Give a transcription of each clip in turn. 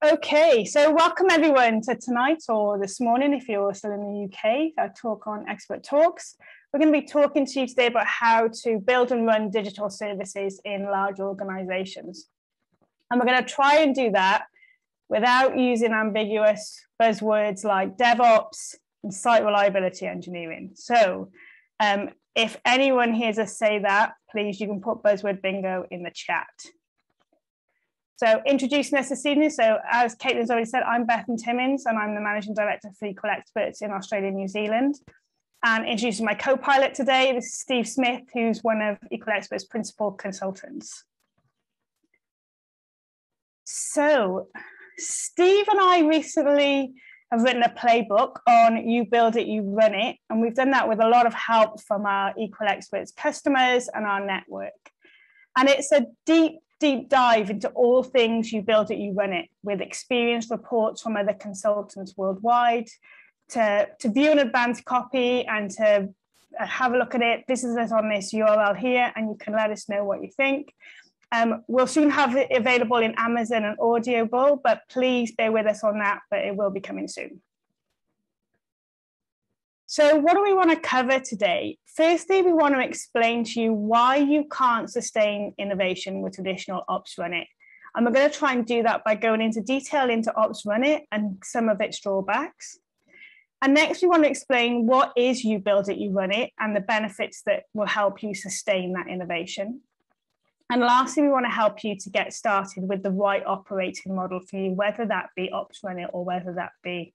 Okay, so welcome everyone to tonight or this morning if you're still in the UK, our talk on Expert Talks. We're going to be talking to you today about how to build and run digital services in large organizations. And we're going to try and do that without using ambiguous buzzwords like DevOps and site reliability engineering. So if anyone hears us say that, please, you can put buzzword bingo in the chat. So introducing us this evening, so as Caitlin's already said, I'm Bethan Timmins and I'm the Managing Director for Equal Experts in Australia and New Zealand. And introducing my co-pilot today, this is Steve Smith, who's one of Equal Experts' principal consultants. So Steve and I recently have written a playbook on You Build It, You Run It. And we've done that with a lot of help from our Equal Experts customers and our network. And it's a deep dive into all things You Build It, You Run It, with experienced reports from other consultants worldwide, to view an advanced copy and to have a look at it. This is us on this URL here, and you can let us know what you think. We'll soon have it available in Amazon and Audible, but please bear with us on that, but it will be coming soon. So what do we want to cover today? Firstly, we want to explain to you why you can't sustain innovation with traditional Ops Run It. And we're going to try and do that by going into detail into Ops Run It and some of its drawbacks. And next, we want to explain what is You Build It, You Run It and the benefits that will help you sustain that innovation. And lastly, we want to help you to get started with the right operating model for you, whether that be Ops Run It or whether that be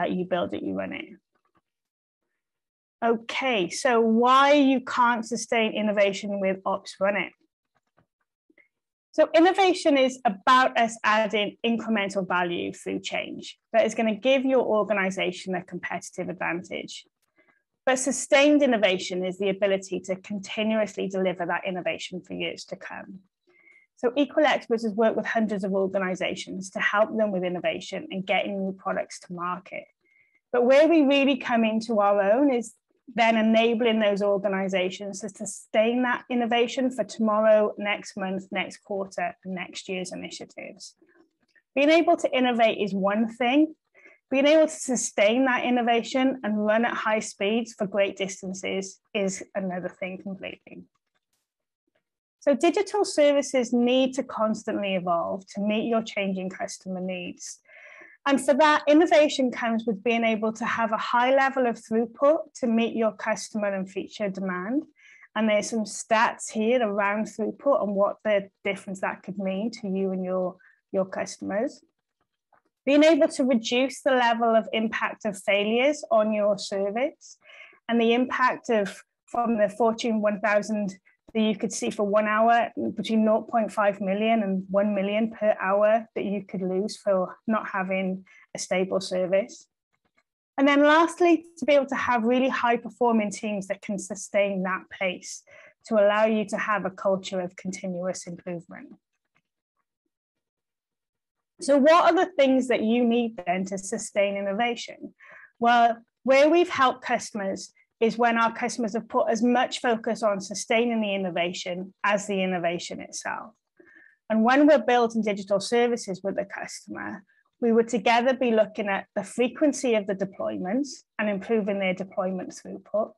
You Build It, You Run It. Okay, so why you can't sustain innovation with Ops Run It? So innovation is about us adding incremental value through change that is going to give your organization a competitive advantage. But sustained innovation is the ability to continuously deliver that innovation for years to come. So Equal Experts has worked with hundreds of organizations to help them with innovation and getting new products to market. But where we really come into our own is then enabling those organizations to sustain that innovation for tomorrow, next month, next quarter, and next year's initiatives. Being able to innovate is one thing. Being able to sustain that innovation and run at high speeds for great distances is another thing completely. So digital services need to constantly evolve to meet your changing customer needs. And for that, innovation comes with being able to have a high level of throughput to meet your customer and feature demand. And there's some stats here around throughput and what the difference that could mean to you and your customers. Being able to reduce the level of impact of failures on your service and the impact of from the Fortune 1000 that you could see for 1 hour, between 0.5 million and 1 million per hour that you could lose for not having a stable service. And then lastly, to be able to have really high performing teams that can sustain that pace to allow you to have a culture of continuous improvement. So what are the things that you need then to sustain innovation? Well, where we've helped customers is when our customers have put as much focus on sustaining the innovation as the innovation itself. And when we're building digital services with the customer, we would together be looking at the frequency of the deployments and improving their deployment throughput.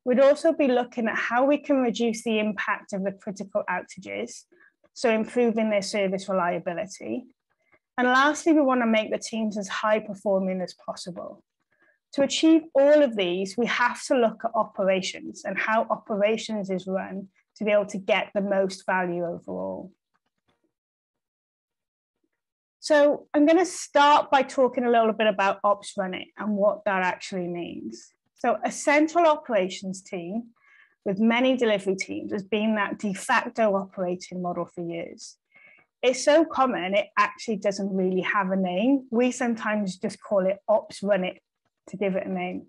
We'd also be looking at how we can reduce the impact of the critical outages, so improving their service reliability. And lastly, we want to make the teams as high performing as possible. To achieve all of these, we have to look at operations and how operations is run to be able to get the most value overall. So I'm going to start by talking a little bit about Ops Run It and what that actually means. So a central operations team with many delivery teams has been that de facto operating model for years. It's so common, it actually doesn't really have a name. We sometimes just call it Ops Run It to give it a name.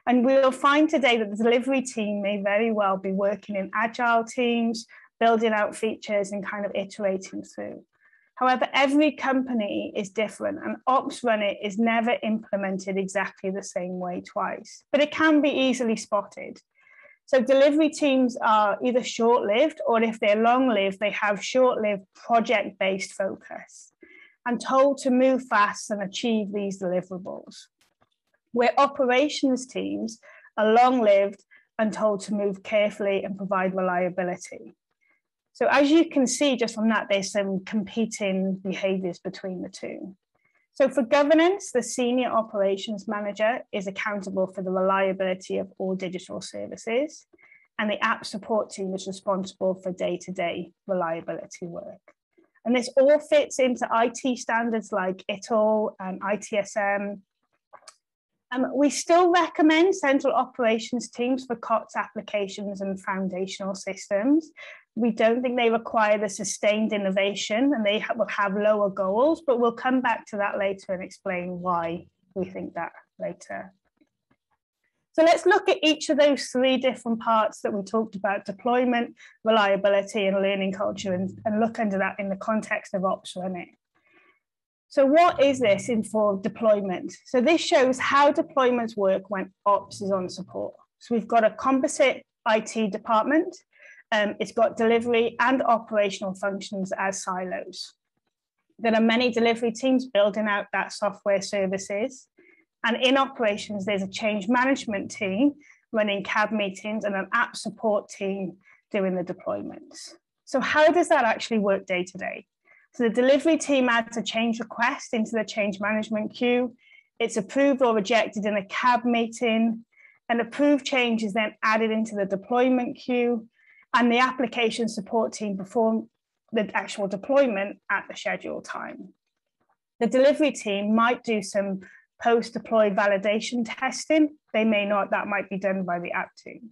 And we'll find today that the delivery team may very well be working in agile teams, building out features and kind of iterating through. However, every company is different and Ops Run It is never implemented exactly the same way twice, but it can be easily spotted. So delivery teams are either short-lived or if they're long-lived, they have short-lived project-based focus. and told to move fast and achieve these deliverables. Where operations teams are long-lived and told to move carefully and provide reliability. So as you can see just from that, there's some competing behaviors between the two. So for governance, the senior operations manager is accountable for the reliability of all digital services, and the app support team is responsible for day-to-day reliability work. And this all fits into IT standards like ITIL and ITSM. We still recommend central operations teams for COTS applications and foundational systems. We don't think they require the sustained innovation, and they will have lower goals, but we'll come back to that later and explain why we think that later. So let's look at each of those three different parts that we talked about: deployment, reliability, and learning culture, and look under that in the context of ops running. So what is this for deployment? So this shows how deployments work when ops is on support. So we've got a composite IT department. It's got delivery and operational functions as silos. There are many delivery teams building out that software services. And in operations, there's a change management team running CAB meetings and an app support team doing the deployments. So how does that actually work day to day? So the delivery team adds a change request into the change management queue. It's approved or rejected in a CAB meeting. An approved change is then added into the deployment queue, and the application support team perform the actual deployment at the scheduled time. The delivery team might do some post-deploy validation testing. They may not, that might be done by the app team.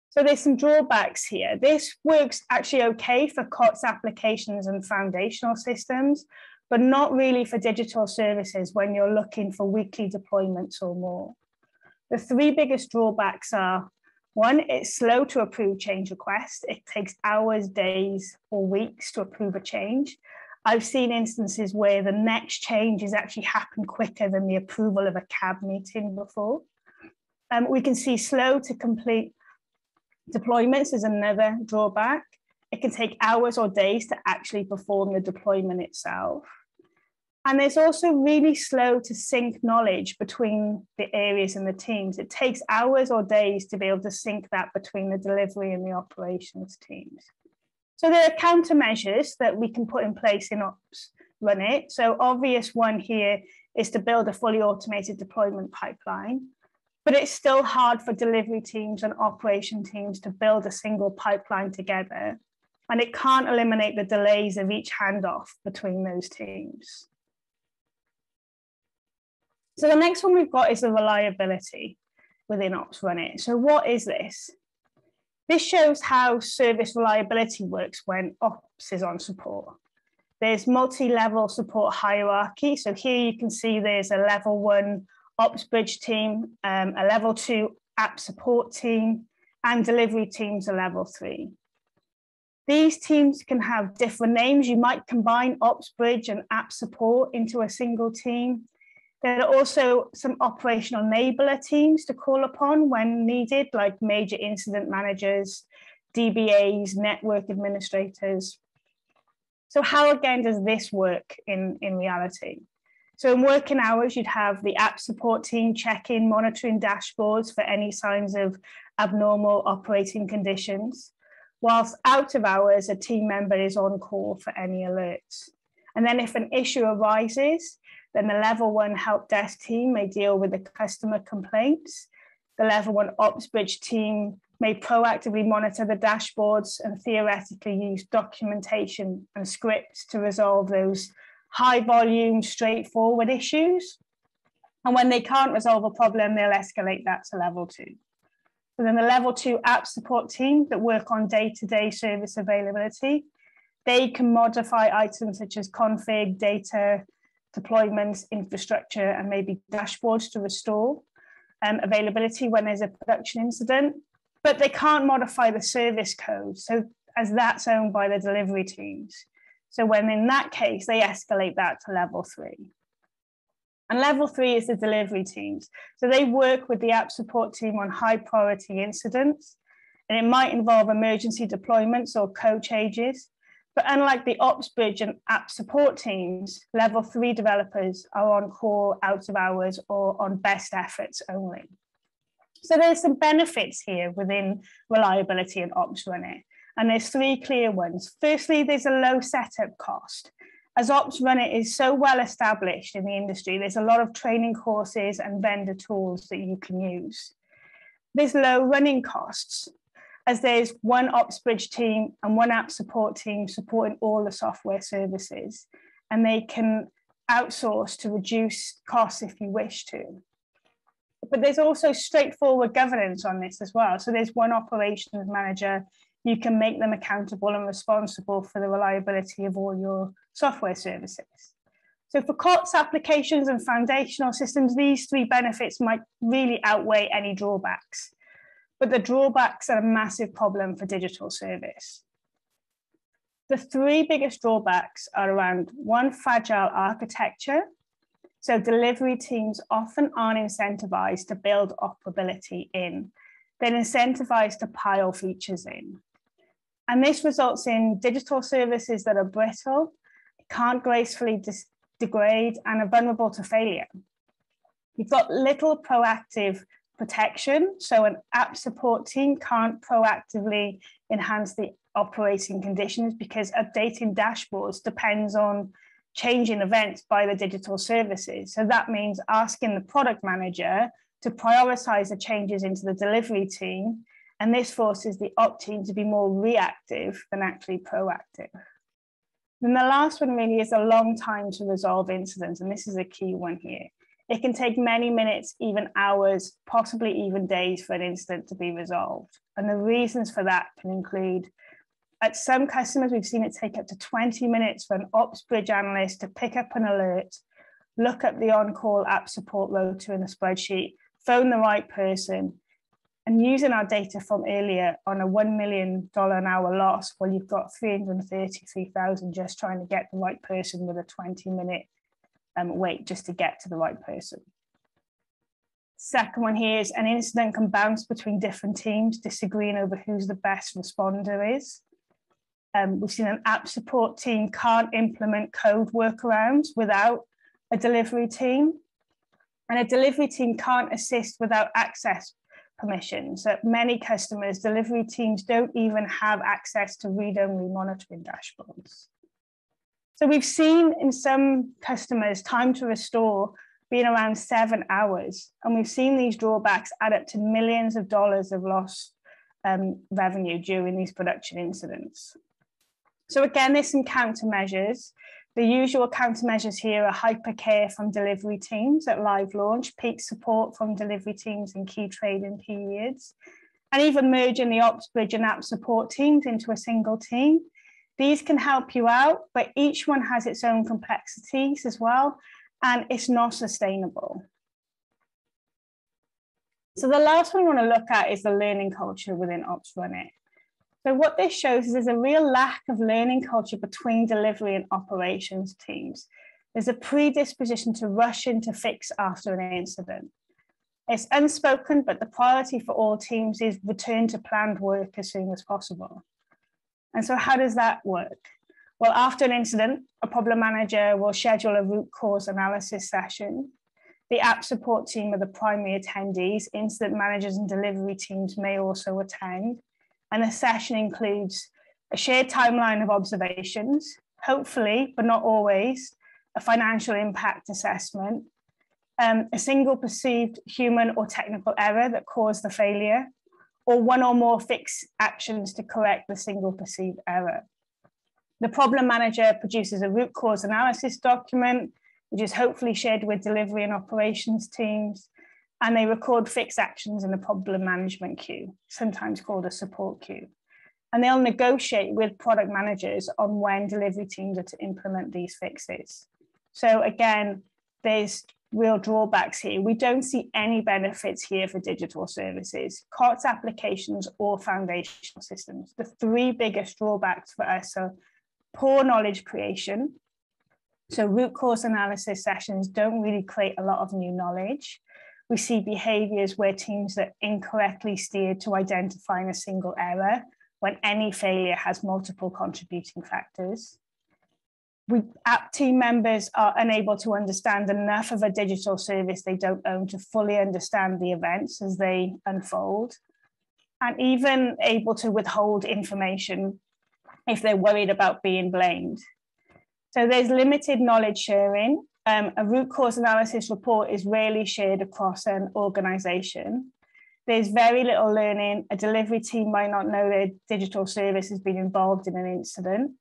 So there's some drawbacks here. This works actually okay for COTS applications and foundational systems, but not really for digital services when you're looking for weekly deployments or more. The three biggest drawbacks are: one, it's slow to approve change requests. It takes hours, days, or weeks to approve a change. I've seen instances where the next change has actually happened quicker than the approval of a CAB meeting before. We can see slow to complete deployments is another drawback. It can take hours or days to actually perform the deployment itself. And there's also really slow to sync knowledge between the areas and the teams. It takes hours or days to be able to sync that between the delivery and the operations teams. So there are countermeasures that we can put in place in ops run it. So obvious one here is to build a fully automated deployment pipeline, but it's still hard for delivery teams and operation teams to build a single pipeline together. And it can't eliminate the delays of each handoff between those teams. So the next one we've got is the reliability within ops run it. So what is this? This shows how service reliability works when ops is on support. There's multi-level support hierarchy. So here you can see there's a level 1 ops bridge team, a level 2 app support team, and delivery teams are level 3. These teams can have different names. You might combine ops bridge and app support into a single team. There are also some operational enabler teams to call upon when needed, like major incident managers, DBAs, network administrators. So how, again, does this work in reality? So in working hours, you'd have the app support team check-in, monitoring dashboards for any signs of abnormal operating conditions, whilst out of hours, a team member is on call for any alerts. And then if an issue arises, then the level 1 help desk team may deal with the customer complaints. The level 1 ops bridge team may proactively monitor the dashboards and theoretically use documentation and scripts to resolve those high volume, straightforward issues. And when they can't resolve a problem, they'll escalate that to level 2. So then the level 2 app support team that work on day-to-day service availability, they can modify items such as config, data, deployments, infrastructure, and maybe dashboards to restore availability when there's a production incident, but they can't modify the service code, so as that's owned by the delivery teams. So when in that case, they escalate that to level 3. And level 3 is the delivery teams. So they work with the app support team on high priority incidents, and it might involve emergency deployments or code changes. But unlike the ops bridge and app support teams, level 3 developers are on call out of hours or on best efforts only. So there's some benefits here within reliability and ops run it. And there's 3 clear ones. Firstly, there's a low setup cost. As ops run it is so well established in the industry, there's a lot of training courses and vendor tools that you can use. There's low running costs, as there's one ops bridge team and one app support team supporting all the software services, and they can outsource to reduce costs if you wish to. But there's also straightforward governance on this as well. So there's one operations manager. You can make them accountable and responsible for the reliability of all your software services. So for COTS applications and foundational systems, these 3 benefits might really outweigh any drawbacks. But the drawbacks are a massive problem for digital service. The 3 biggest drawbacks are around 1, fragile architecture. So delivery teams often aren't incentivized to build operability in. They're incentivized to pile features in. And this results in digital services that are brittle, can't gracefully degrade, and are vulnerable to failure. You've got little proactive protection. So an app support team can't proactively enhance the operating conditions because updating dashboards depends on changing events by the digital services. So that means asking the product manager to prioritize the changes into the delivery team. And this forces the op team to be more reactive than actually proactive. Then the last one really is a long time to resolve incidents. And this is a key one here. It can take many minutes, even hours, possibly even days for an incident to be resolved. And the reasons for that can include, at some customers, we've seen it take up to 20 minutes for an ops bridge analyst to pick up an alert, look up the on-call app support rota in a spreadsheet, phone the right person, and using our data from earlier on a $1 million an hour loss, well, you've got 333,000 just trying to get the right person with a 20-minute wait just to get to the right person. Second one here is an incident can bounce between different teams, disagreeing over who's the best responder is. We've seen an app support team can't implement code workarounds without a delivery team. And a delivery team can't assist without access permissions. At many customers, delivery teams don't even have access to read-only monitoring dashboards. So we've seen in some customers time to restore being around 7 hours. And we've seen these drawbacks add up to millions of dollars of lost revenue during these production incidents. So again, there's some countermeasures. The usual countermeasures here are hypercare from delivery teams at live launch, peak support from delivery teams in key trading periods, and even merging the ops bridge and app support teams into a single team. These can help you out, but each one has its own complexities as well, and it's not sustainable. So the last one I want to look at is the learning culture within Ops Run It. So what this shows is there's a real lack of learning culture between delivery and operations teams. There's a predisposition to rush in to fix after an incident. It's unspoken, but the priority for all teams is return to planned work as soon as possible. And so how does that work? Well, after an incident, a problem manager will schedule a root cause analysis session. The app support team are the primary attendees. Incident managers and delivery teams may also attend. And the session includes a shared timeline of observations, hopefully, but not always, a financial impact assessment, a single perceived human or technical error that caused the failure, or one or more fix actions to correct the single perceived error. The problem manager produces a root cause analysis document, which is hopefully shared with delivery and operations teams, and they record fix actions in a problem management queue, sometimes called a support queue. And they'll negotiate with product managers on when delivery teams are to implement these fixes. So again, there's real drawbacks here. We don't see any benefits here for digital services, COTS applications or foundational systems. The 3 biggest drawbacks for us are poor knowledge creation. So root cause analysis sessions don't really create a lot of new knowledge. We see behaviors where teams are incorrectly steered to identifying a single error, when any failure has multiple contributing factors. App team members are unable to understand enough of a digital service they don't own to fully understand the events as they unfold, and even able to withhold information if they're worried about being blamed. So there's limited knowledge sharing. A root cause analysis report is rarely shared across an organization. There's very little learning. A delivery team might not know their digital service has been involved in an incident.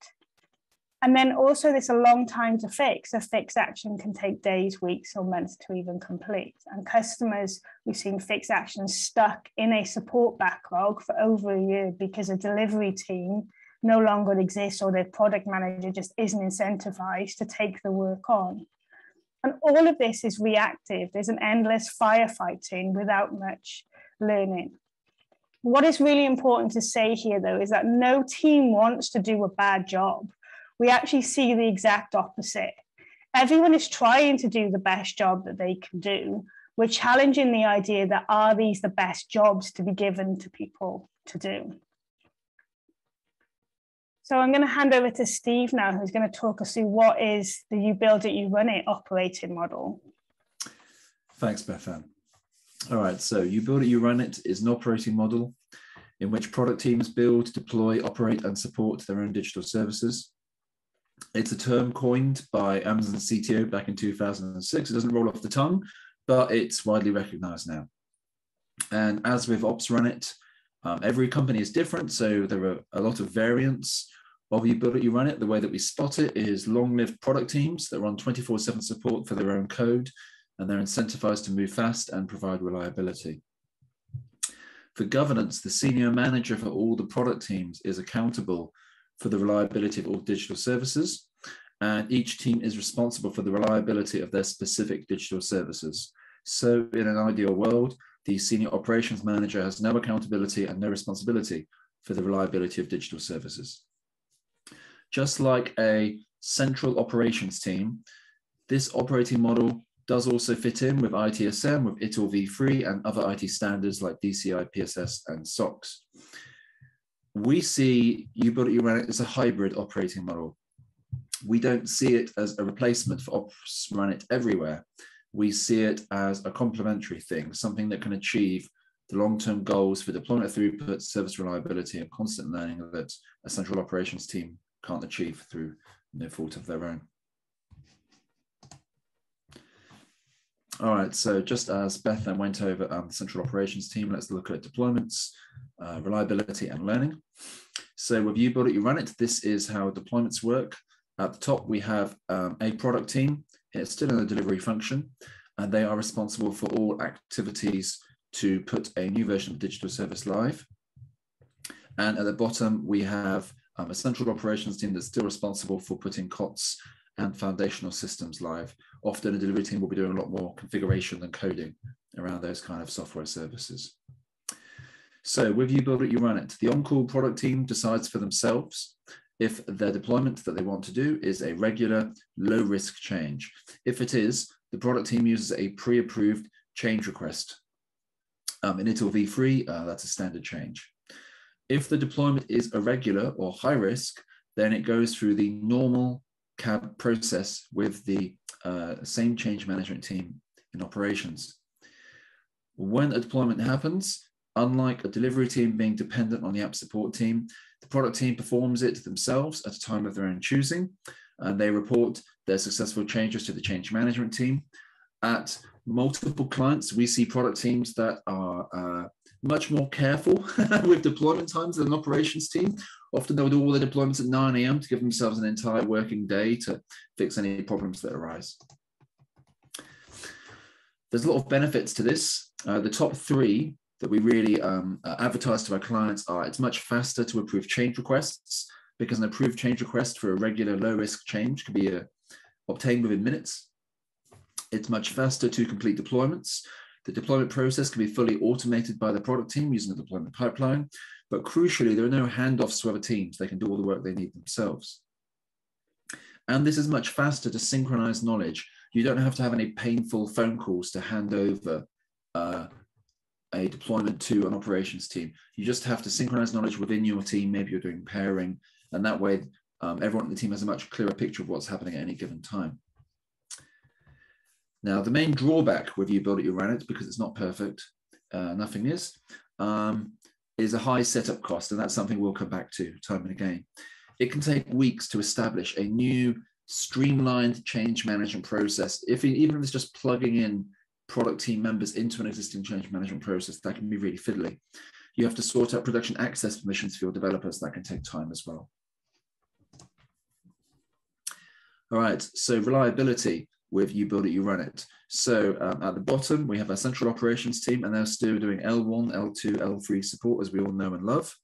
And then also there's a long time to fix. A fix action can take days, weeks, or months to even complete. And customers, we've seen fix actions stuck in a support backlog for over a year because a delivery team no longer exists or their product manager just isn't incentivized to take the work on. And all of this is reactive. There's an endless firefighting without much learning. What is really important to say here, though, is that no team wants to do a bad job. We actually see the exact opposite. Everyone is trying to do the best job that they can do. We're challenging the idea that are these the best jobs to be given to people to do? So I'm going to hand over to Steve now, who's going to talk us through what is the You Build It, You Run It operating model. Thanks, Bethan. All right, so You Build It, You Run It is an operating model in which product teams build, deploy, operate, and support their own digital services. It's a term coined by Amazon's CTO back in 2006. It doesn't roll off the tongue, but it's widely recognized now. And as with Ops Run It, every company is different, so there are a lot of variants of You Build It, You Run It. The way that we spot it is long-lived product teams that run 24/7 support for their own code, and they're incentivized to move fast and provide reliability. For governance, the senior manager for all the product teams is accountable for the reliability of all digital services, and each team is responsible for the reliability of their specific digital services. So in an ideal world, the senior operations manager has no accountability and no responsibility for the reliability of digital services. Just like a central operations team, this operating model does also fit in with ITSM, with ITIL v3 and other IT standards like DCI, PSS, and SOX. We see You Build It, You Run It as a hybrid operating model. We don't see it as a replacement for Ops Run It everywhere. We see it as a complementary thing, something that can achieve the long-term goals for deployment throughput, service reliability, and constant learning that a central operations team can't achieve through no fault of their own. All right, so just as Beth then went over the central operations team, let's look at deployments, reliability, and learning. So with You Build It, You Run It, this is how deployments work. At the top, we have a product team. It's still in a delivery function, and they are responsible for all activities to put a new version of digital service live. And at the bottom, we have a central operations team that's still responsible for putting COTS and foundational systems live. Often a delivery team will be doing a lot more configuration than coding around those kind of software services. So with You Build It, You Run It, the on-call product team decides for themselves if their deployment that they want to do is a regular, low-risk change. If it is, the product team uses a pre-approved change request. In ITIL v3, that's a standard change. If the deployment is irregular or high risk, then it goes through the normal CAB process with the same change management team in operations. When a deployment happens, unlike a delivery team being dependent on the app support team, the product team performs it themselves at a time of their own choosing, and they report their successful changes to the change management team. At multiple clients, we see product teams that are much more careful with deployment times than an operations team. Often they'll do all their deployments at 9 AM to give themselves an entire working day to fix any problems that arise. There's a lot of benefits to this. The top three that we really advertise to our clients are: it's much faster to approve change requests, because an approved change request for a regular low-risk change can be obtained within minutes. It's much faster to complete deployments. The deployment process can be fully automated by the product team using a deployment pipeline, but crucially, there are no handoffs to other teams. They can do all the work they need themselves. And this is much faster to synchronize knowledge. You don't have to have any painful phone calls to hand over a deployment to an operations team. You just have to synchronize knowledge within your team. Maybe you're doing pairing, and that way everyone in the team has a much clearer picture of what's happening at any given time. Now, the main drawback with you build it, you run it, because it's not perfect, nothing is a high setup cost, and that's something we'll come back to time and again. It can take weeks to establish a new streamlined change management process. Even if it's just plugging in product team members into an existing change management process, that can be really fiddly. You have to sort out production access permissions for your developers. That can take time as well. All right, so reliability with you build it, you run it. So at the bottom, we have our central operations team, and they're still doing L1, L2, L3 support, as we all know and love.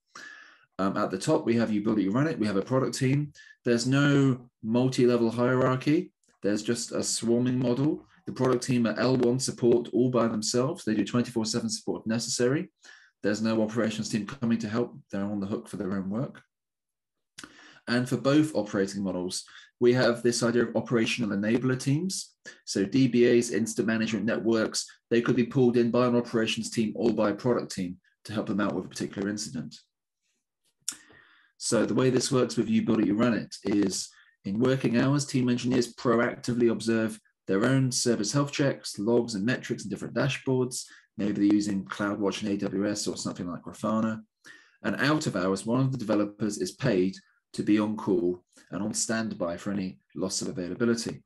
At the top, we have you build it, you run it. We have a product team. There's no multi-level hierarchy. There's just a swarming model. The product team are L1 support all by themselves. They do 24/7 support if necessary. There's no operations team coming to help. They're on the hook for their own work. And for both operating models, we have this idea of operational enabler teams. So DBAs, incident management networks, they could be pulled in by an operations team or by a product team to help them out with a particular incident. So the way this works with you build it, you run it is in working hours, team engineers proactively observe their own service health checks, logs and metrics in different dashboards. Maybe they're using CloudWatch and AWS or something like Grafana. And out of hours, one of the developers is paid to be on call and on standby for any loss of availability.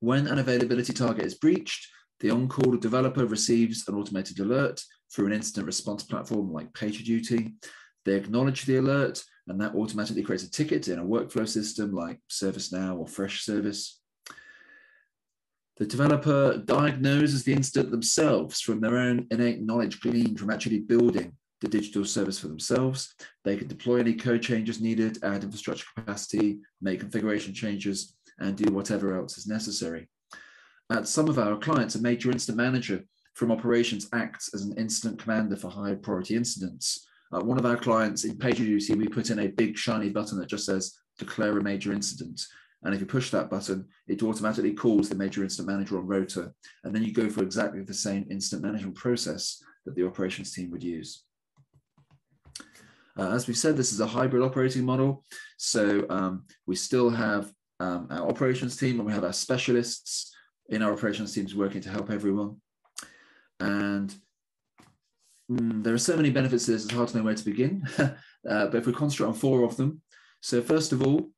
When an availability target is breached, the on-call developer receives an automated alert through an incident response platform like PagerDuty. They acknowledge the alert, and that automatically creates a ticket in a workflow system like ServiceNow or Freshservice. The developer diagnoses the incident themselves from their own innate knowledge gleaned from actually building the digital service for themselves. They can deploy any code changes needed, add infrastructure capacity, make configuration changes, and do whatever else is necessary. At some of our clients, a major incident manager from operations acts as an incident commander for high priority incidents. One of our clients in PagerDuty, we put in a big shiny button that just says declare a major incident. And if you push that button, it automatically calls the major incident manager on rota. And then you go for exactly the same incident management process that the operations team would use. As we've said, this is a hybrid operating model. So we still have our operations team, and we have our specialists in our operations teams working to help everyone. And there are so many benefits to this, it's hard to know where to begin. But if we concentrate on 4 of them. So first of all,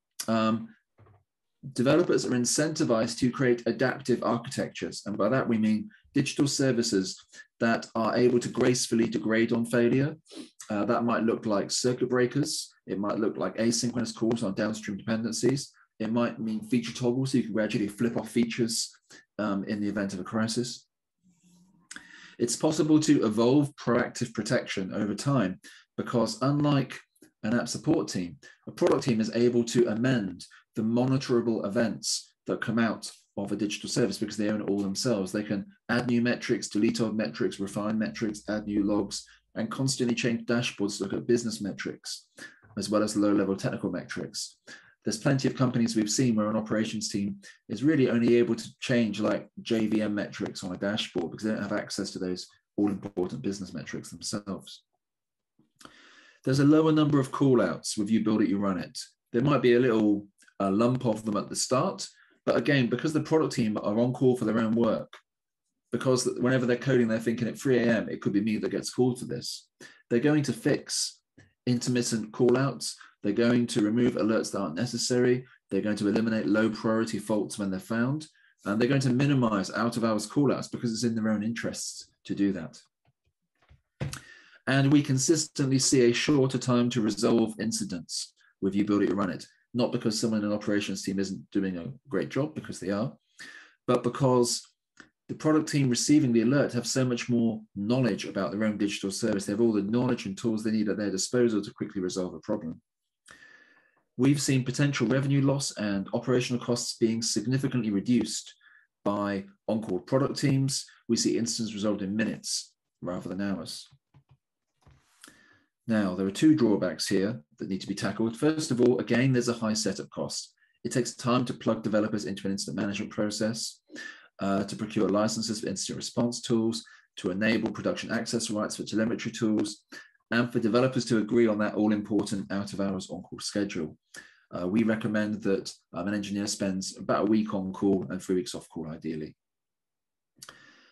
developers are incentivized to create adaptive architectures. And by that, we mean digital services that are able to gracefully degrade on failure. That might look like circuit breakers. It might look like asynchronous calls on downstream dependencies. It might mean feature toggles, so you can gradually flip off features in the event of a crisis. It's possible to evolve proactive protection over time because unlike an app support team, a product team is able to amend the monitorable events that come out of a digital service because they own it all themselves. They can add new metrics, delete old metrics, refine metrics, add new logs, and constantly change dashboards to look at business metrics, as well as low-level technical metrics. There's plenty of companies we've seen where an operations team is really only able to change like JVM metrics on a dashboard because they don't have access to those all-important business metrics themselves. There's a lower number of call-outs with you build it, you run it. There might be a lump of them at the start, but again, because the product team are on call for their own work, because whenever they're coding, they're thinking at 3 a.m., it could be me that gets called for this. They're going to fix intermittent call-outs. They're going to remove alerts that aren't necessary. They're going to eliminate low priority faults when they're found. And they're going to minimize out of hours call-outs because it's in their own interests to do that. And we consistently see a shorter time to resolve incidents with you build it, you run it. Not because someone in an operations team isn't doing a great job, because they are, but because the product team receiving the alert have so much more knowledge about their own digital service. They have all the knowledge and tools they need at their disposal to quickly resolve a problem. We've seen potential revenue loss and operational costs being significantly reduced by on-call product teams. We see incidents resolved in minutes rather than hours. Now, there are 2 drawbacks here that need to be tackled. First of all, again, there's a high setup cost. It takes time to plug developers into an incident management process, to procure licenses for incident response tools, to enable production access rights for telemetry tools, and for developers to agree on that all-important out-of-hours on-call schedule. We recommend that an engineer spends about a week on call and 3 weeks off call, ideally.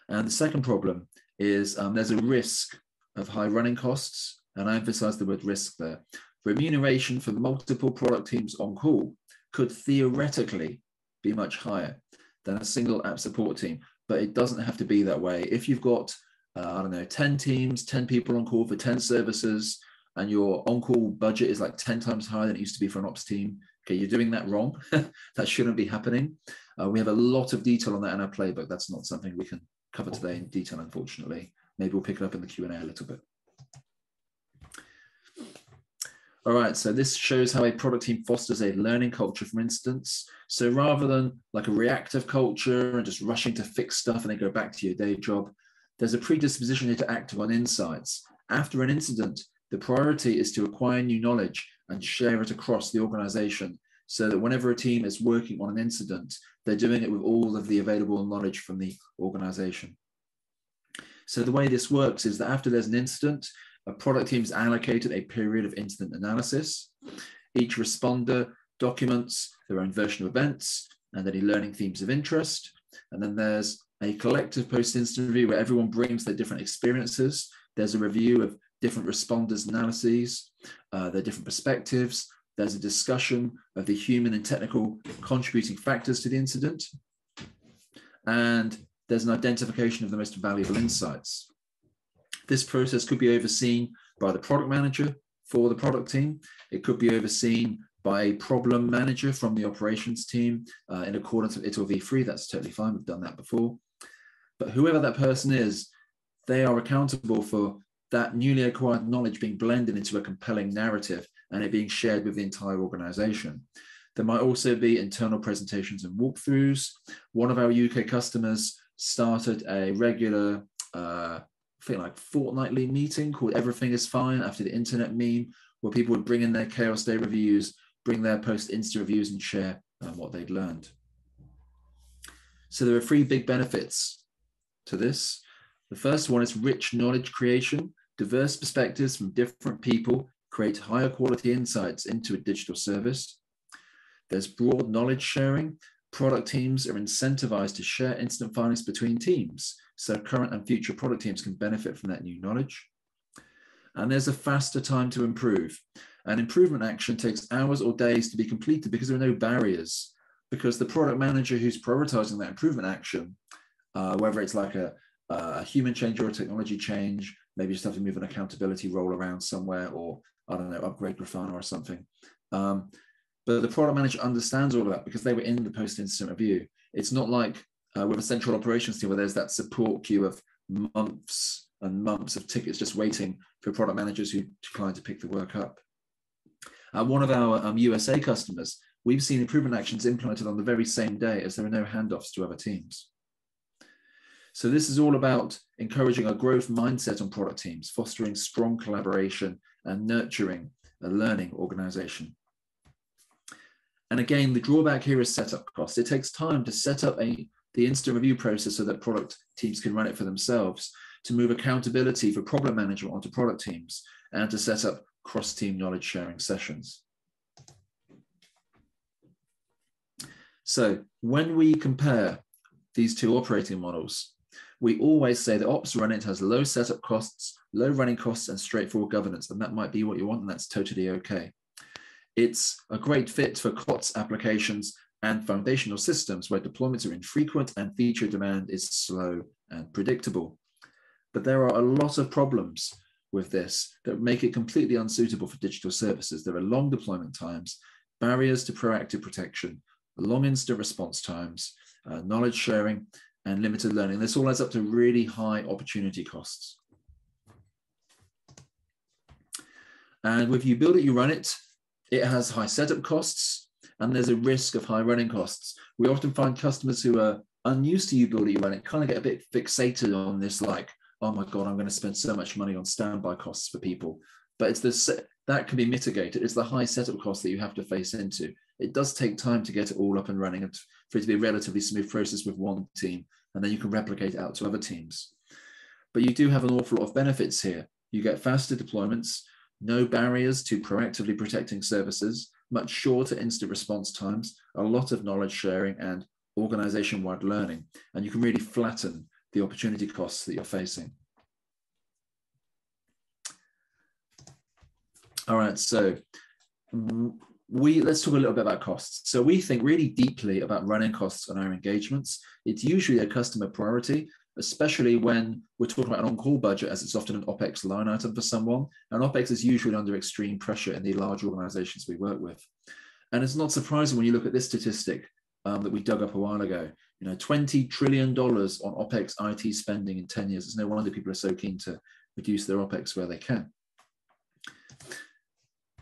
And the second problem is there's a risk of high running costs, and I emphasize the word risk there. Remuneration for multiple product teams on call could theoretically be much higher than a single app support team, but it doesn't have to be that way. If you've got, I don't know, 10 teams, 10 people on call for 10 services, and your on-call budget is like 10 times higher than it used to be for an ops team, okay, you're doing that wrong. That shouldn't be happening. We have a lot of detail on that in our playbook. That's not something we can cover today in detail, unfortunately. Maybe we'll pick it up in the Q&A a little bit. All right, so this shows how a product team fosters a learning culture, for instance. So rather than like a reactive culture and just rushing to fix stuff and then go back to your day job, there's a predisposition here to act on insights. After an incident, the priority is to acquire new knowledge and share it across the organization so that whenever a team is working on an incident, they're doing it with all of the available knowledge from the organization. So the way this works is that after there's an incident, a product team is allocated a period of incident analysis. Each responder documents their own version of events and any learning themes of interest. And then there's a collective post-incident review where everyone brings their different experiences. There's a review of different responders' analyses, their different perspectives. There's a discussion of the human and technical contributing factors to the incident. And there's an identification of the most valuable insights. This process could be overseen by the product manager for the product team. It could be overseen by a problem manager from the operations team in accordance with ITIL v3. That's totally fine. We've done that before. But whoever that person is, they are accountable for that newly acquired knowledge being blended into a compelling narrative and it being shared with the entire organization. There might also be internal presentations and walkthroughs. One of our UK customers started a regular, I think like fortnightly meeting called Everything is Fine after the internet meme, where people would bring in their chaos day reviews, bring their post-insta reviews and share what they'd learned. So there are 3 big benefits to this. The first one is rich knowledge creation. Diverse perspectives from different people create higher quality insights into a digital service. There's broad knowledge sharing. Product teams are incentivized to share incident findings between teams, so current and future product teams can benefit from that new knowledge. And there's a faster time to improve. An improvement action takes hours or days to be completed because there are no barriers, because the product manager who's prioritizing that improvement action, whether it's like a human change or a technology change, maybe just have to move an accountability role around somewhere, or I don't know, upgrade Grafana or something. But the product manager understands all of that because they were in the post-incident review. It's not like with a central operations team where there's that support queue of months and months of tickets just waiting for product managers who decline to pick the work up. One of our USA customers, we've seen improvement actions implemented on the very same day as there are no handoffs to other teams. So this is all about encouraging a growth mindset on product teams, fostering strong collaboration and nurturing a learning organization. And again, the drawback here is setup costs. It takes time to set up the instant review process so that product teams can run it for themselves, to move accountability for problem management onto product teams, and to set up cross-team knowledge sharing sessions. So when we compare these 2 operating models, we always say that Ops Run It has low setup costs, low running costs, and straightforward governance, and that might be what you want, and that's totally okay. It's a great fit for COTS applications and foundational systems where deployments are infrequent and feature demand is slow and predictable. But there are a lot of problems with this that make it completely unsuitable for digital services. There are long deployment times, barriers to proactive protection, long incident response times, knowledge sharing, and limited learning. This all adds up to really high opportunity costs. And with You Build It, You Run It, it has high setup costs, and there's a risk of high running costs. We often find customers who are unused to You Build It, You Run It kind of get a bit fixated on this, like, oh my God, I'm going to spend so much money on standby costs for people. But it's this, that can be mitigated. It's the high setup costs that you have to face into. It does take time to get it all up and running and for it to be a relatively smooth process with one team, and then you can replicate it out to other teams. But you do have an awful lot of benefits here. You get faster deployments, no barriers to proactively protecting services, much shorter instant response times, a lot of knowledge sharing and organization-wide learning. And you can really flatten the opportunity costs that you're facing. All right, so let's talk a little bit about costs. So we think really deeply about running costs on our engagements. It's usually a customer priority, especially when we're talking about an on-call budget, as it's often an OpEx line item for someone. And OpEx is usually under extreme pressure in the large organizations we work with. And it's not surprising when you look at this statistic that we dug up a while ago. You know, $20 trillion on OpEx IT spending in 10 years. It's no wonder people are so keen to reduce their OpEx where they can.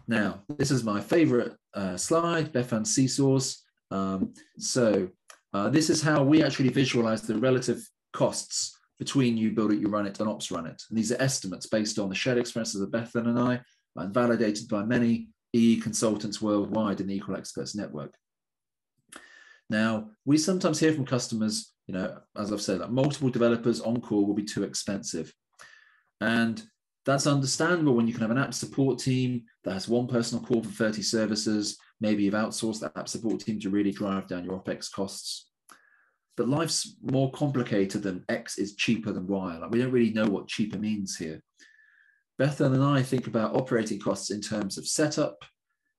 Now, this is my favorite slide, Bethan's seesaws. This is how we actually visualize the relative costs between you build it, you run it, and ops run it. And these are estimates based on the shared experiences of Bethan and I, and validated by many EE consultants worldwide in the Equal Experts Network. Now, we sometimes hear from customers, you know, as I've said, that multiple developers on call will be too expensive. And that's understandable when you can have an app support team that has one person on call for 30 services. Maybe you've outsourced that app support team to really drive down your OpEx costs. But life's more complicated than X is cheaper than Y. Like, we don't really know what cheaper means here. Bethan and I think about operating costs in terms of setup,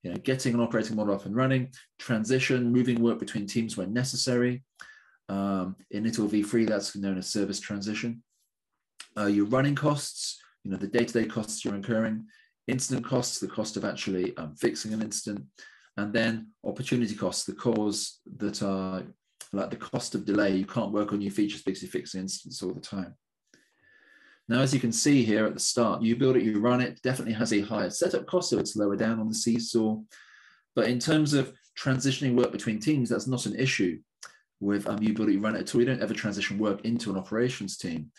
you know, getting an operating model up and running, transition, moving work between teams when necessary. In ITIL v3, that's known as service transition. Your running costs, you know, the day-to-day costs you're incurring, incident costs, the cost of actually fixing an incident, and then opportunity costs, the cause that are like the cost of delay. You can't work on new features because you're fixing incidents all the time. Now, as you can see here at the start, you build it, you run it, definitely has a higher setup cost, so it's lower down on the seesaw. But in terms of transitioning work between teams, that's not an issue with you build it, you run it at all. You don't ever transition work into an operations team.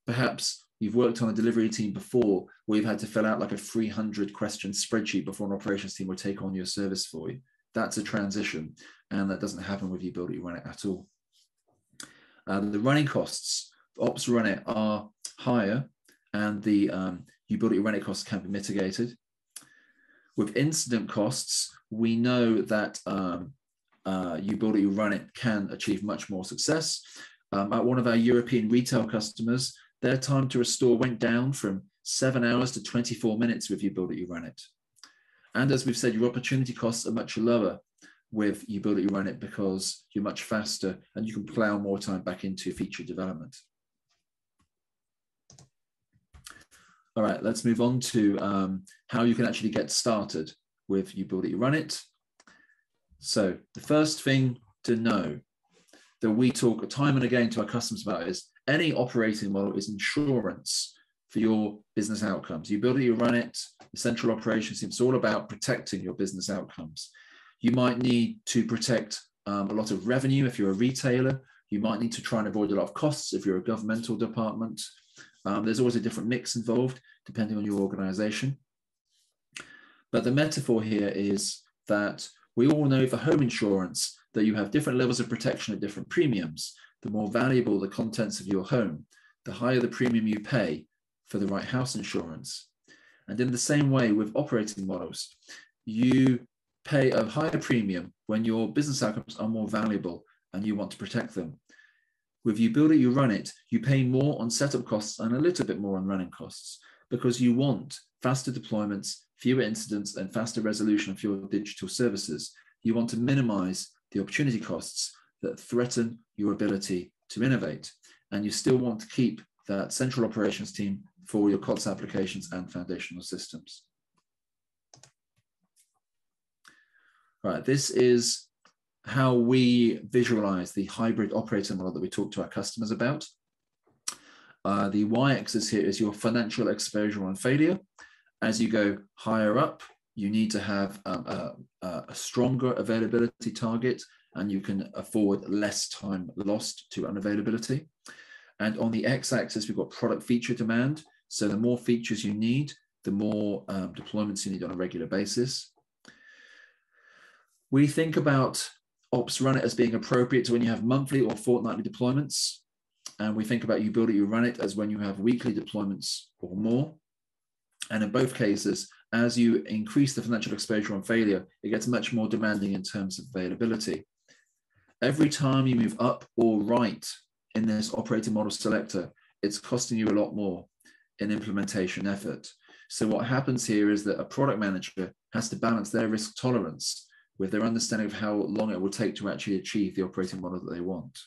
Perhaps you've worked on a delivery team before where you've had to fill out like a 300 question spreadsheet before an operations team will take on your service for you. That's a transition, and that doesn't happen with you build it, you run it at all. The running costs, ops run it, are higher, and the you build it, you run it costs can be mitigated. With incident costs, we know that you build it, you run it can achieve much more success. At one of our European retail customers, their time to restore went down from 7 hours to 24 minutes with you build it, you run it. And as we've said, your opportunity costs are much lower with you build it, you run it, because you're much faster and you can plow more time back into feature development. All right, let's move on to how you can actually get started with you build it, you run it. So the first thing to know that we talk time and again to our customers about is any operating model is insurance for your business outcomes. You build it, you run it, the central operations team, it's all about protecting your business outcomes. You might need to protect a lot of revenue if you're a retailer. You might need to try and avoid a lot of costs if you're a governmental department. There's always a different mix involved depending on your organization. But the metaphor here is that we all know for home insurance that you have different levels of protection at different premiums. The more valuable the contents of your home, the higher the premium you pay for the right house insurance. And in the same way with operating models, you pay a higher premium when your business outcomes are more valuable and you want to protect them. With you build it, you run it, you pay more on setup costs and a little bit more on running costs because you want faster deployments, fewer incidents, and faster resolution of your digital services. You want to minimize the opportunity costs that threaten your ability to innovate. And you still want to keep that central operations team for your COTS applications and foundational systems. All right, this is how we visualize the hybrid operating model that we talk to our customers about. The y-axis here is your financial exposure on failure. As you go higher up, you need to have a stronger availability target, and you can afford less time lost to unavailability. And on the x-axis, we've got product feature demand. So the more features you need, the more deployments you need on a regular basis. We think about ops run it as being appropriate to when you have monthly or fortnightly deployments. And we think about you build it, you run it as when you have weekly deployments or more. And in both cases, as you increase the financial exposure on failure, it gets much more demanding in terms of availability. Every time you move up or right in this operating model selector, it's costing you a lot more in implementation effort. So what happens here is that a product manager has to balance their risk tolerance with their understanding of how long it will take to actually achieve the operating model that they want.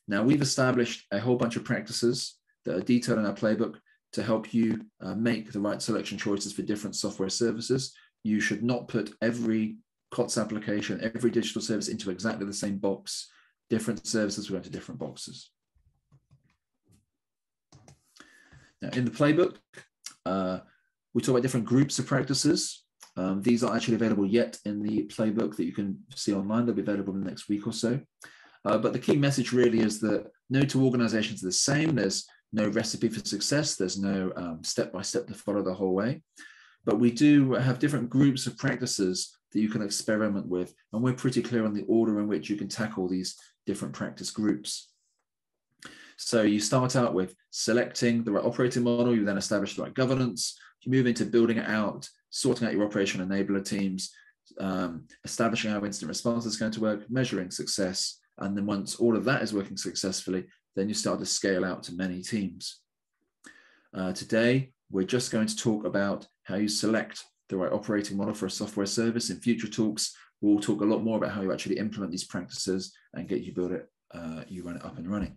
Now, we've established a whole bunch of practices that are detailed in our playbook to help you make the right selection choices for different software services. You should not put every COTS application, every digital service into exactly the same box. Different services will go into different boxes. Now, in the playbook, we talk about different groups of practices. These aren't actually available yet in the playbook that you can see online. They'll be available in the next week or so. But the key message really is that no two organizations are the same. There's no recipe for success. There's no step-by-step to follow the whole way. But we do have different groups of practices that you can experiment with. And we're pretty clear on the order in which you can tackle these different practice groups. So you start out with selecting the right operating model. You then establish the right governance. You move into building it out, sorting out your operation enabler teams, establishing how incident response is going to work, measuring success. And then once all of that is working successfully, then you start to scale out to many teams. Today, we're just going to talk about how you select the right operating model for a software service. In future talks, we'll talk a lot more about how you actually implement these practices and get you build it, you run it up and running.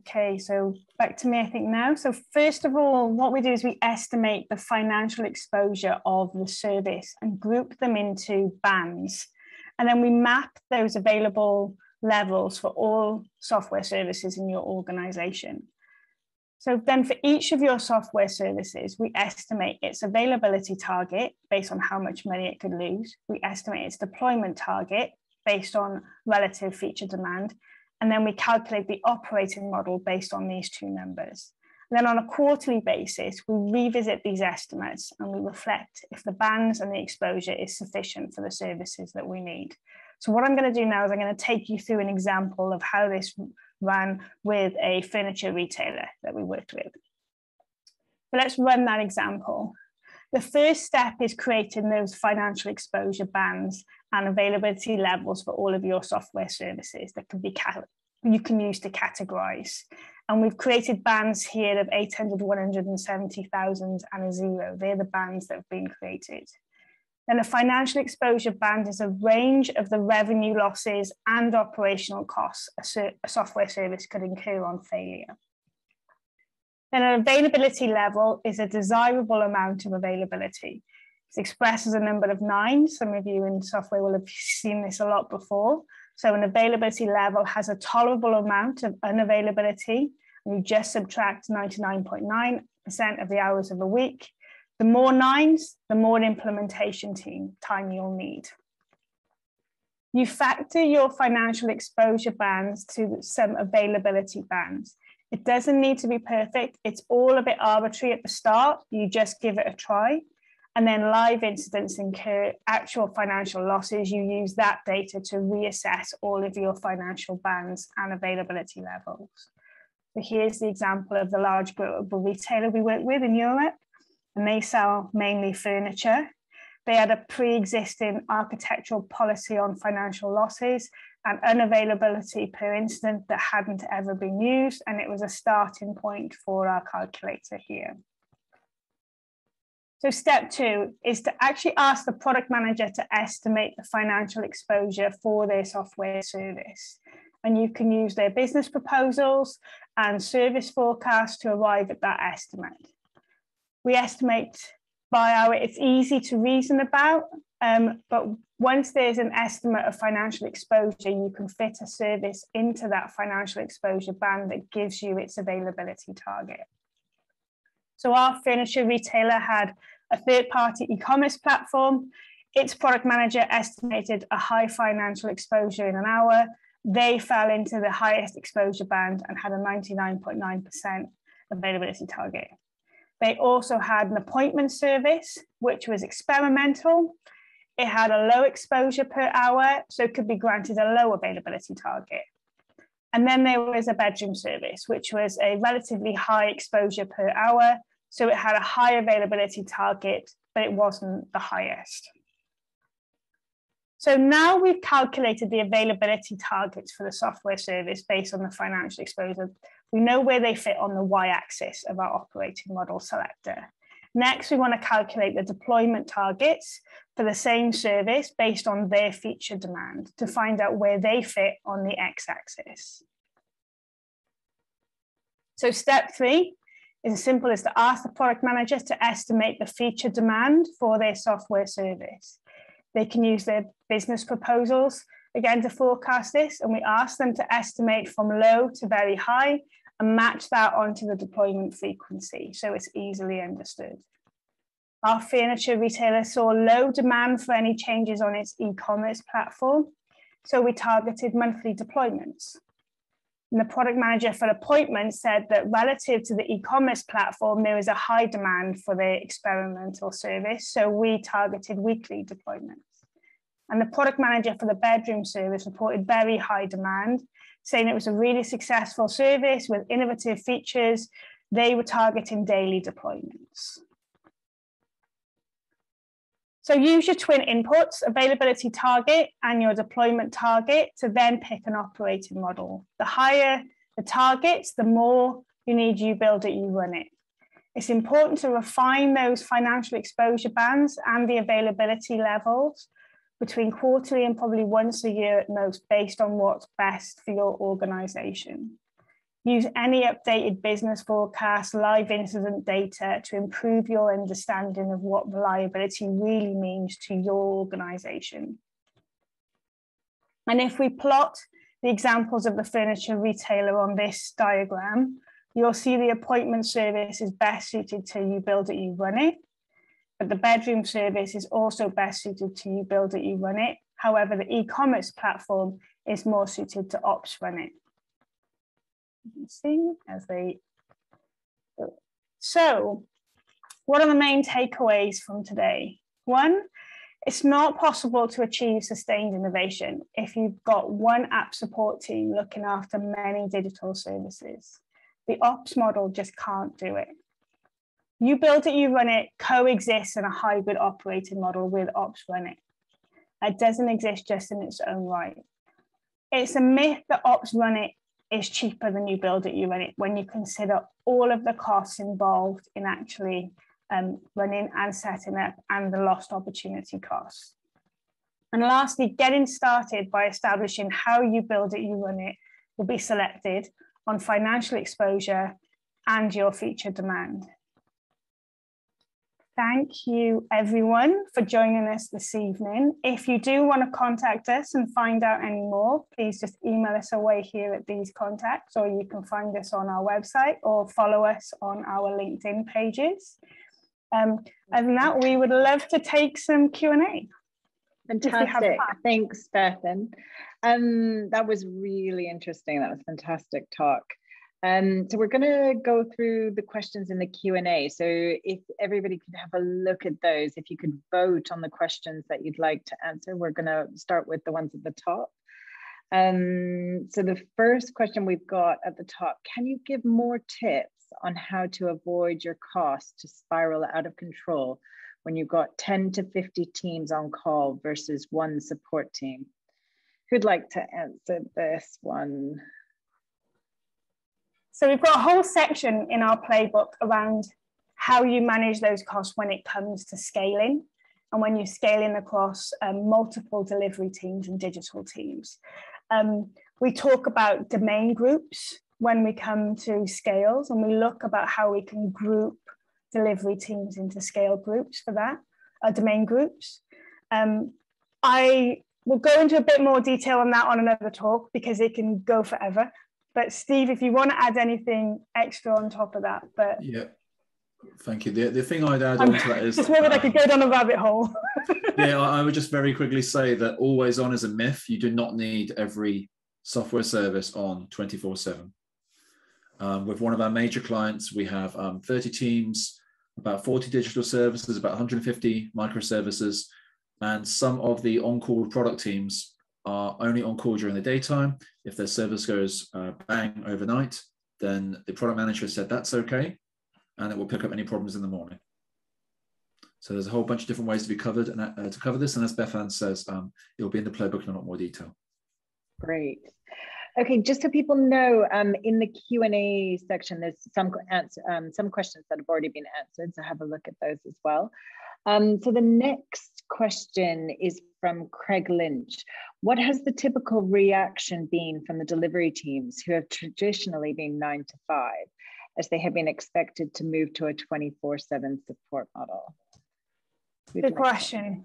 Okay, so back to me, I think now. So first of all, what we do is we estimate the financial exposure of the service and group them into bands. And then we map those available levels for all software services in your organization. So then for each of your software services, we estimate its availability target based on how much money it could lose. We estimate its deployment target based on relative feature demand. And then we calculate the operating model based on these two numbers. And then on a quarterly basis, we revisit these estimates and we reflect if the bands and the exposure is sufficient for the services that we need. So what I'm going to do now is I'm going to take you through an example of how this ran with a furniture retailer that we worked with. So let's run that example. The first step is creating those financial exposure bands and availability levels for all of your software services that can be you can use to categorize. And we've created bands here of 800, 170,000 and a 0. They're the bands that have been created. Then a financial exposure band is a range of the revenue losses and operational costs a software service could incur on failure. Then an availability level is a desirable amount of availability. It's expressed as a number of 9. Some of you in software will have seen this a lot before. So an availability level has a tolerable amount of unavailability, and you just subtract 99.9% of the hours of a week. The more 9s, the more implementation time you'll need. You factor your financial exposure bands to some availability bands. It doesn't need to be perfect. It's all a bit arbitrary at the start. You just give it a try. And then live incidents incur actual financial losses. You use that data to reassess all of your financial bands and availability levels. So here's the example of the large global retailer we work with in Europe, and they sell mainly furniture. They had a pre-existing architectural policy on financial losses and unavailability per incident that hadn't ever been used, and it was a starting point for our calculator here. So step 2 is to actually ask the product manager to estimate the financial exposure for their software service. And you can use their business proposals and service forecasts to arrive at that estimate. We estimate by hour. It's easy to reason about, but once there's an estimate of financial exposure, you can fit a service into that financial exposure band that gives you its availability target. So our furniture retailer had a third-party e-commerce platform. Its product manager estimated a high financial exposure in an hour. They fell into the highest exposure band and had a 99.9% availability target. They also had an appointment service, which was experimental. it had a low exposure per hour, so it could be granted a low availability target. And then there was a bedroom service, which was a relatively high exposure per hour, so it had a high availability target, but it wasn't the highest. So now we've calculated the availability targets for the software service based on the financial exposure. We know where they fit on the y-axis of our operating model selector. Next, we want to calculate the deployment targets for the same service based on their feature demand to find out where they fit on the x-axis. So step 3 is as simple as to ask the product managers to estimate the feature demand for their software service. They can use their business proposals, again, to forecast this, and we ask them to estimate from low to very high and match that onto the deployment frequency, so it's easily understood. Our furniture retailer saw low demand for any changes on its e-commerce platform, so we targeted monthly deployments. And the product manager for appointments said that relative to the e-commerce platform, there was a high demand for their experimental service, so we targeted weekly deployments. And the product manager for the bedroom service reported very high demand, saying it was a really successful service with innovative features. They were targeting daily deployments. So use your twin inputs, availability target and your deployment target, to then pick an operating model. The higher the targets, the more you need you build it, you run it. It's important to refine those financial exposure bands and the availability levels between quarterly and probably once a year at most, based on what's best for your organization. Use any updated business forecast, live incident data to improve your understanding of what reliability really means to your organization. And if we plot the examples of the furniture retailer on this diagram, you'll see the appointment service is best suited to you build it, you run it. But the bedroom service is also best suited to you build it, you run it. However, the e-commerce platform is more suited to ops run it. You can see as they go. So what are the main takeaways from today? One, it's not possible to achieve sustained innovation if you've got one app support team looking after many digital services. The ops model just can't do it. You build it, you run it coexists in a hybrid operating model with ops run it. It doesn't exist just in its own right. It's a myth that ops run it is cheaper than you build it, you run it, when you consider all of the costs involved in actually running and setting up and the lost opportunity costs. And lastly, getting started by establishing how you build it, you run it will be selected on financial exposure and your feature demand. Thank you, everyone, for joining us this evening. If you do want to contact us and find out any more, please just email us away here at these contacts, or you can find us on our website or follow us on our LinkedIn pages. Other than that, we would love to take some Q&A. Fantastic. Thanks, Bethan. That was really interesting. That was a fantastic talk. So we're going to go through the questions in the Q&A. So if everybody could have a look at those, if you could vote on the questions that you'd like to answer, we're going to start with the ones at the top. So the first question we've got at the top, can you give more tips on how to avoid your costs to spiral out of control when you've got 10 to 50 teams on call versus one support team? Who'd like to answer this one? So we've got a whole section in our playbook around how you manage those costs when it comes to scaling and when you're scaling across multiple delivery teams and digital teams. We talk about domain groups when we come to scales, and we look about how we can group delivery teams into scale groups for that, domain groups. I will go into a bit more detail on that on another talk because it can go forever. But Steve, if you want to add anything extra on top of that, but yeah, thank you. The thing I'd add on to that is just whether I could go down a rabbit hole. Yeah, I would just very quickly say that always on is a myth. You do not need every software service on 24/7. With one of our major clients, we have 30 teams, about 40 digital services, about 150 microservices. And some of the on-call product teams are only on call during the daytime. If their service goes bang overnight, then the product manager said that's okay, and it will pick up any problems in the morning. So there's a whole bunch of different ways to be covered and to cover this. And as Beth Ann says, it'll be in the playbook in a lot more detail. Great. Okay, just so people know, in the Q&A section, there's some questions that have already been answered, so have a look at those as well. So the next question is from Craig Lynch. What has the typical reaction been from the delivery teams who have traditionally been 9 to 5, as they have been expected to move to a 24/7 support model? Good question.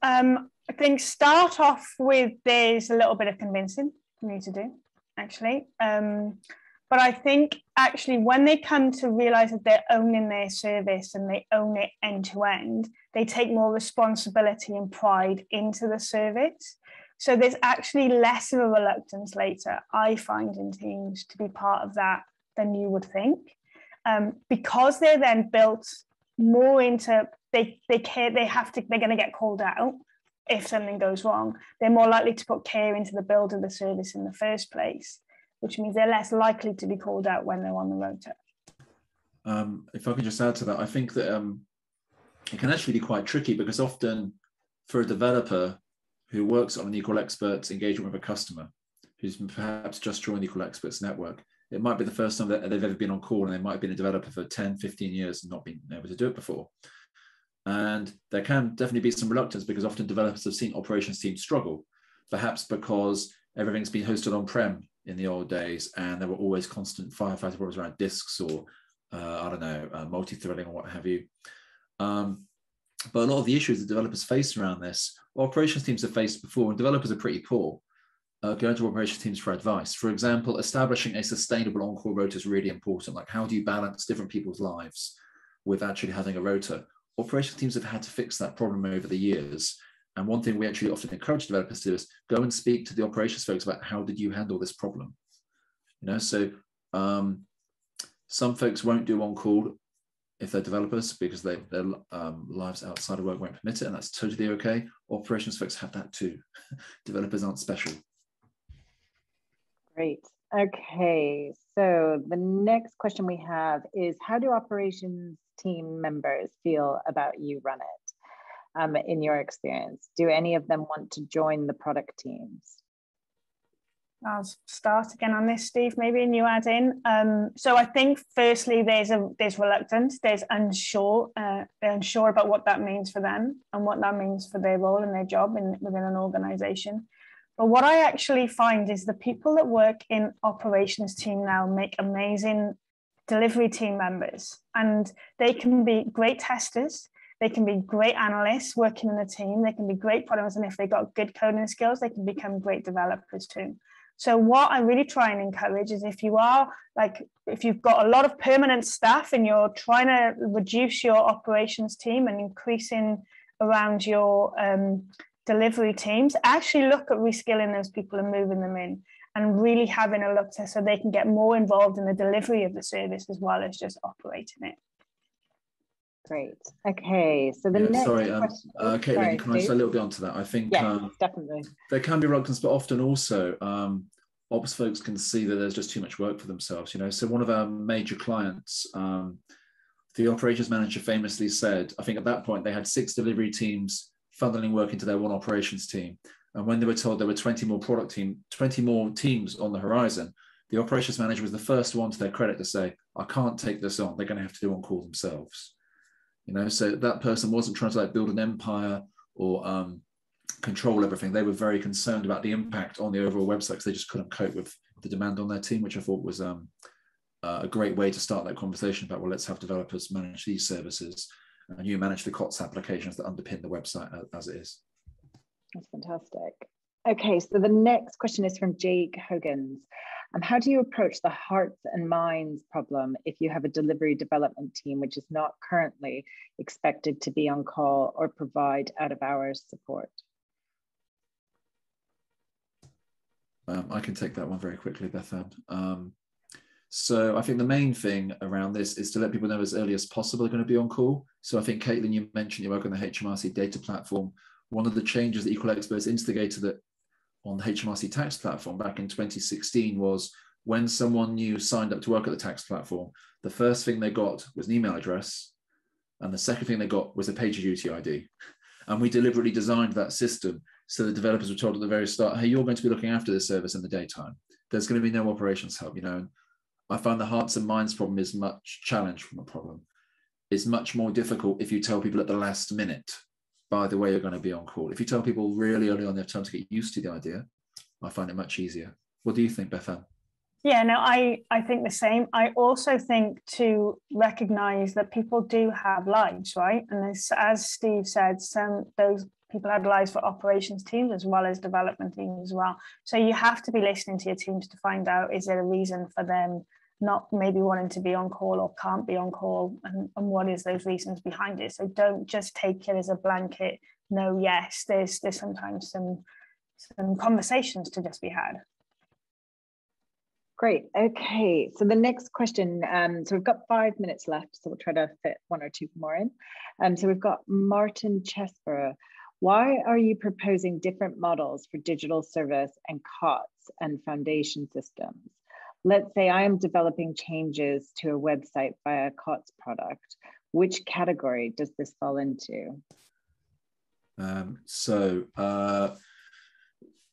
I think start off with there's a little bit of convincing you need to do, actually. But I think actually when they come to realize that they're owning their service and they own it end to end, they take more responsibility and pride into the service. So there's actually less of a reluctance later, I find, in teams to be part of that than you would think, because they're then built more into they're going to get called out if something goes wrong. They're more likely to put care into the build of the service in the first place, which means they're less likely to be called out when they're on the rota. If I could just add to that, I think that it can actually be quite tricky, because often for a developer who works on an Equal Experts engagement with a customer, who's perhaps just joined the Equal Experts network, it might be the first time that they've ever been on call, and they might have been a developer for 10, 15 years and not been able to do it before. And there can definitely be some reluctance, because often developers have seen operations teams struggle, perhaps because everything's been hosted on-prem in the old days, and there were always constant firefighting problems around disks or, I don't know, multi-threading or what have you. But a lot of the issues that developers face around this, operations teams have faced before, and developers are pretty poor. Going to operations teams for advice. For example, establishing a sustainable on-call rota is really important. Like, how do you balance different people's lives with actually having a rota? Operations teams have had to fix that problem over the years. And one thing we actually often encourage developers to do is go and speak to the operations folks about how did you handle this problem? You know, so some folks won't do on-call if they're developers, because their lives outside of work won't permit it, and that's totally okay. Operations folks have that too. Developers aren't special. Great. Okay, so the next question we have is, how do operations team members feel about You Run It in your experience? Do any of them want to join the product teams? I'll start again on this, Steve, maybe, and you add in. So I think firstly, there's reluctance, they're unsure about what that means for them and what that means for their role and their job within an organization. But what I actually find is the people that work in operations team now make amazing delivery team members, and they can be great testers. They can be great analysts working in a team. They can be great products, and if they've got good coding skills, they can become great developers too. So what I really try and encourage is, if you've got a lot of permanent staff and you're trying to reduce your operations team and increasing around your delivery teams, actually look at reskilling those people and moving them in, and really having a look so they can get more involved in the delivery of the service as well as just operating it. Great. Okay, so the next question. Caitlin, can I say a little bit onto that? I think definitely. There can be reluctance, but often also ops folks can see that there's just too much work for themselves. You know, so one of our major clients, the operations manager famously said, I think at that point they had 6 delivery teams funneling work into their one operations team, and when they were told there were 20 more teams on the horizon, the operations manager was the first one, to their credit, to say, I can't take this on. They're going to have to do on call themselves. You know, so that person wasn't trying to like build an empire or control everything. They were very concerned about the impact on the overall website, because they just couldn't cope with the demand on their team, which I thought was a great way to start that conversation about, well, let's have developers manage these services and you manage the COTS applications that underpin the website as it is. That's fantastic. Okay, so the next question is from Jake Hoggins. How do you approach the hearts and minds problem if you have a delivery development team which is not currently expected to be on call or provide out-of-hours support? I can take that one very quickly, Beth Ann. So I think the main thing around this is to let people know as early as possible they're going to be on call. So I think, Caitlin, you mentioned you work on the HMRC data platform. One of the changes that Equal Experts instigated that on the HMRC tax platform back in 2016 was when someone new signed up to work at the tax platform, the first thing they got was an email address, and the second thing they got was a PagerDuty ID. And we deliberately designed that system so the developers were told at the very start, hey, you're going to be looking after this service in the daytime. There's going to be no operations help, you know. And I find the hearts and minds problem is much challenge from a problem. It's much more difficult if you tell people at the last minute, by the way, you're going to be on call. If you tell people really early on, they have time to get used to the idea. I find it much easier. What do you think, Bethan? Yeah, no, I think the same. I also think to recognize that people do have lives, right? And as Steve said, those people had lives for operations teams as well as development teams as well. So you have to be listening to your teams to find out, is there a reason for them not maybe wanting to be on call or can't be on call, and what is those reasons behind it? So don't just take it as a blanket, no, yes, there's sometimes some conversations to just be had. Great. Okay. So the next question, so we've got 5 minutes left, so we'll try to fit one or two more in. So we've got Martin Chesborough. Why are you proposing different models for digital service and COTS and foundation systems? Let's say I am developing changes to a website via a COTS product. Which category does this fall into?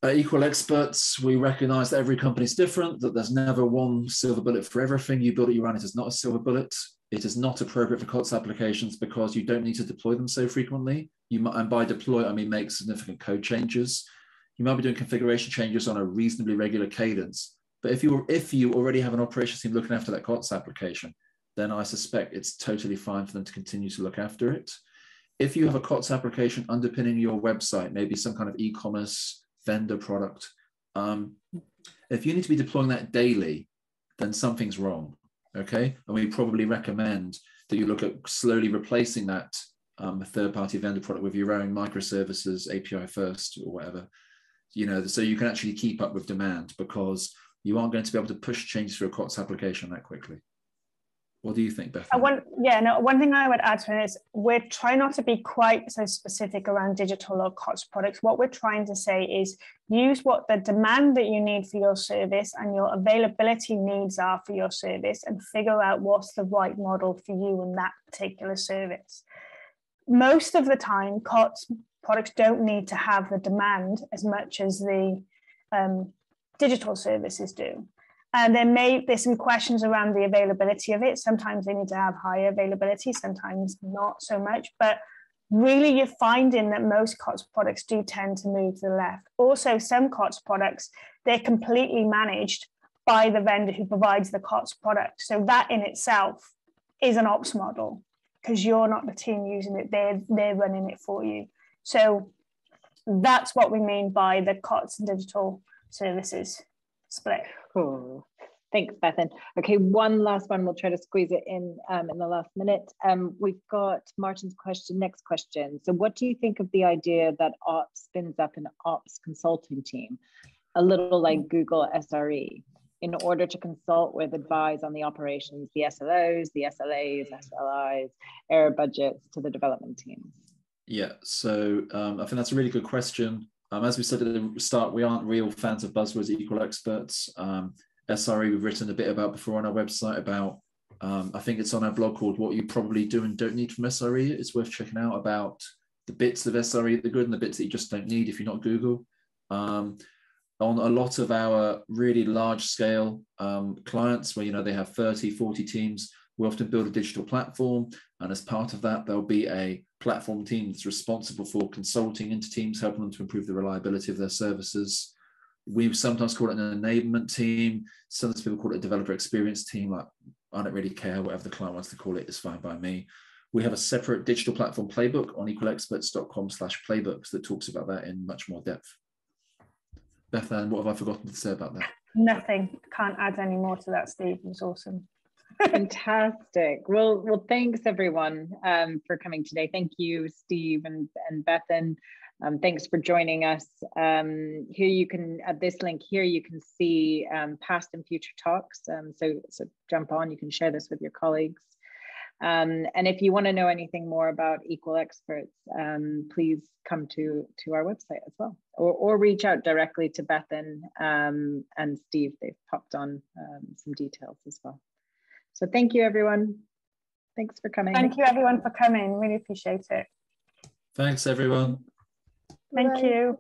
At Equal Experts, we recognize that every company is different, that there's never one silver bullet for everything. You build it, you run it is not a silver bullet. It is not appropriate for COTS applications because you don't need to deploy them so frequently. And by deploy, I mean make significant code changes. You might be doing configuration changes on a reasonably regular cadence. But if you already have an operations team looking after that COTS application, then I suspect it's totally fine for them to continue to look after it. If you have a COTS application underpinning your website, maybe some kind of e-commerce vendor product, if you need to be deploying that daily, then something's wrong, okay? And we probably recommend that you look at slowly replacing that third-party vendor product with your own microservices, API first or whatever, you know, so you can actually keep up with demand, because you aren't going to be able to push changes through a COTS application that quickly. What do you think, Beth? One thing I would add to it is we're trying not to be quite so specific around digital or COTS products. What we're trying to say is use what the demand that you need for your service and your availability needs are for your service, and figure out what's the right model for you in that particular service. Most of the time, COTS products don't need to have the demand as much as the digital services do. And there's some questions around the availability of it. Sometimes they need to have higher availability, sometimes not so much. But really, you're finding that most COTS products do tend to move to the left. Also, some COTS products, they're completely managed by the vendor who provides the COTS product. So that in itself is an ops model, because you're not the team using it, they're running it for you. So that's what we mean by the COTS and digital services split. Cool. Thanks, Bethan. Okay, one last one. We'll try to squeeze it in the last minute. We've got Martin's question. Next question. So what do you think of the idea that ops spins up an ops consulting team, a little like Google SRE, in order to consult with, advise on the operations, the SLOs, the SLAs, SLIs, error budgets to the development teams? Yeah, so I think that's a really good question. As we said at the start, we aren't real fans of buzzwords at Equal Experts. SRE we've written a bit about before on our website about, I think it's on our blog called What You Probably Do and Don't Need from SRE. It's worth checking out about the bits of SRE that are good and the bits that you just don't need if you're not Google. On a lot of our really large scale clients where, you know, they have 30, 40 teams, we often build a digital platform, and as part of that, there'll be a platform team that's responsible for consulting into teams, helping them to improve the reliability of their services. We sometimes call it an enablement team. Sometimes people call it a developer experience team. Like, I don't really care, whatever the client wants to call it is fine by me. We have a separate digital platform playbook on equalexperts.com/playbooks that talks about that in much more depth. Bethan, what have I forgotten to say about that? Nothing. Can't add any more to that, Steve. It was awesome. Fantastic. Well, thanks everyone for coming today. Thank you, Steve and Bethan. Thanks for joining us. Here you can, at this link here, you can see past and future talks. So jump on, you can share this with your colleagues. And if you want to know anything more about Equal Experts, please come to our website as well, or reach out directly to Bethan and Steve. They've popped on some details as well. So thank you, everyone. Thanks for coming. Thank you, everyone, for coming. Really appreciate it. Thanks, everyone. Thank you.